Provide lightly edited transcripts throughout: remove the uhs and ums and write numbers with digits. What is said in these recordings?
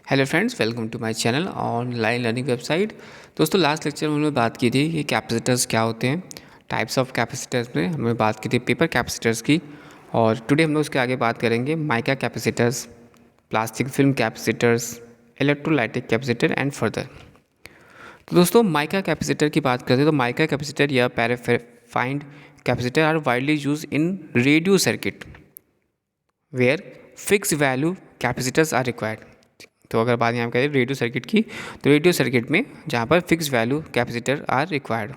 Hello friends, welcome to my channel online learning website. दोस्तों, last lecture में हमने बात की थी कि कैपेसिटर्स क्या होते हैं। टाइप्स ऑफ कैपेसिटर्स में हमने बात की थी पेपर कैपेसिटर्स की, और टुडे हम लोग उसके आगे बात करेंगे mica capacitors, plastic film capacitors, electrolytic capacitor and further. तो दोस्तों, माइका कैपेसिटर की बात करते हैं तो माइका कैपेसिटर या paraffined capacitor are widely used in radio circuit where fix value capacitors are required. तो अगर बात यहाँ करें रेडियो सर्किट की, तो रेडियो सर्किट में जहाँ पर fix value capacitor are required.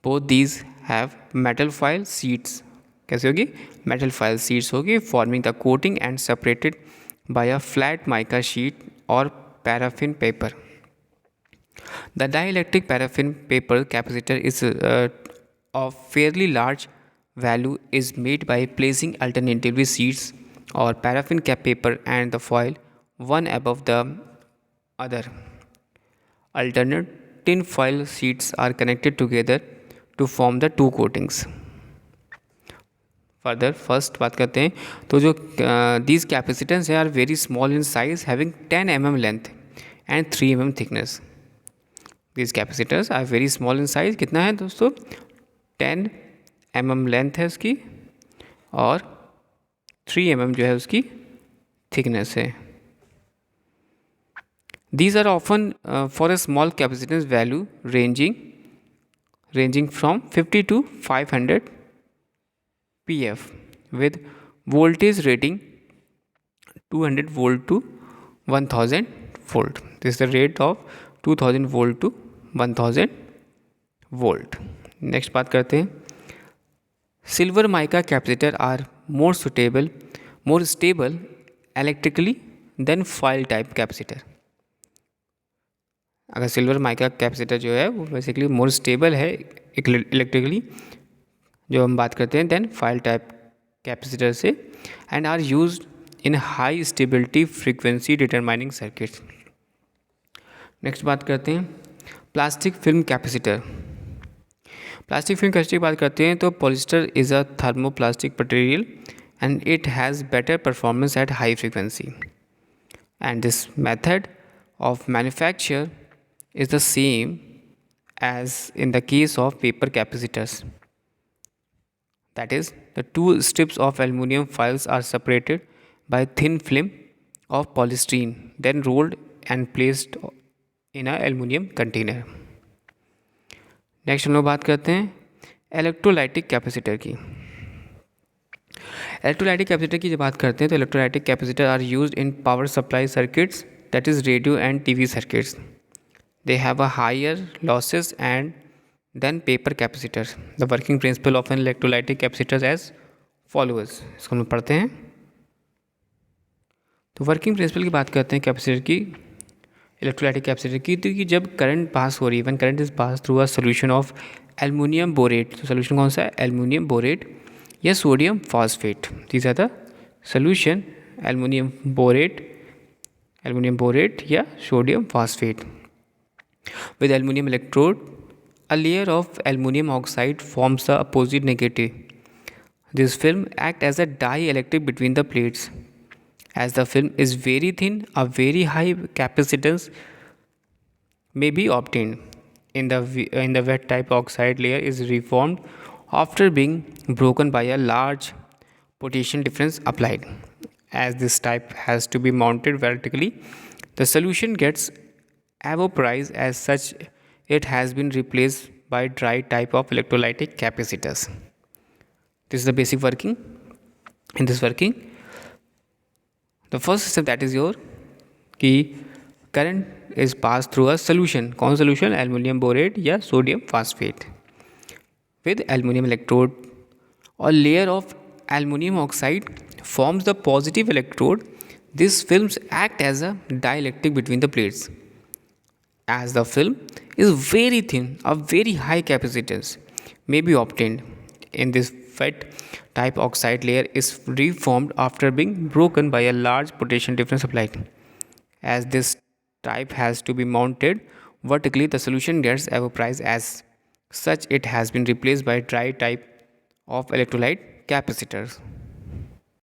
Both these have metal foil sheets. कैसे होगी? मेटल फॉयल सीट्स होगी forming the coating and separated by a flat mica sheet और paraffin paper. The dielectric paraffin paper capacitor is of fairly large value is made by placing alternatively sheets or paraffin cap paper and the foil one above the other. Alternate tin foil sheets are connected together to form the two coatings. Further first बात करते हैं तो जो these capacitance are very small in size having 10 mm length and 3 mm thickness. These capacitors are very small in size. कितना है दोस्तों? 10 mm length है उसकी और 3 mm जो है उसकी थिकनेस है। These are often for a small capacitance value ranging from 50 to 500 pf with voltage rating 200 volt to 1000 volt. This is the rate of 2000 volt to 1000 volt. Next बात करते हैं silver mica capacitor are more stable electrically than foil type capacitor. अगर silver mica capacitor जो है वो basically more stable है electrically, जो हम बात करते हैं देन फाइल टाइप कैपेसिटर से, and are used in high stability frequency determining circuits. Next बात करते हैं plastic film capacitor. Plastic film capacitor की बात करते हैं तो polyester is a thermoplastic material and it has better performance at high frequency, and this method of manufacture is the same as in the case of paper capacitors. That is, the two strips of aluminum foils are separated by thin film of polystyrene, then rolled and placed in a aluminum container. नेक्स्ट हम लोग बात करते हैं electrolytic capacitor की। Electrolytic capacitor की जब बात करते हैं तो electrolytic capacitor are used in power supply circuits, that is radio and TV circuits. They have a higher losses and than paper capacitors. The working principle of an electrolytic capacitor as follows. इसको हम पढ़ते हैं। तो working principle की बात करते हैं capacitor की, इलेक्ट्रोलाइटिक कैपेसिटर की, तो कि जब करंट पास हो रही है, when current is pass through a solution of aluminium borate. तो सोल्यूशन कौन सा है? एल्युमिनियम बोरेट या sodium phosphate. These are the solution, aluminium borate या sodium phosphate. With aluminum electrode, a layer of aluminum oxide forms the opposite negative. This film acts as a dielectric between the plates. As the film is very thin, a very high capacitance may be obtained. In the wet type oxide layer is reformed after being broken by a large potential difference applied. As this type has to be mounted vertically, the solution gets evaporized. As such, it has been replaced by dry type of electrolytic capacitors. This is the basic working. In this working, the first step that is your कि current is passed through a solution. कौन solution? Aluminum borate या sodium phosphate with aluminum electrode or layer of aluminum oxide forms the positive electrode. These films act as a dielectric between the plates. As the film is very thin, a very high capacitance may be obtained. In this wet type oxide layer is reformed after being broken by a large potential difference applied. As this type has to be mounted vertically, the solution gets evaporized. As such, it has been replaced by dry type of electrolyte capacitors.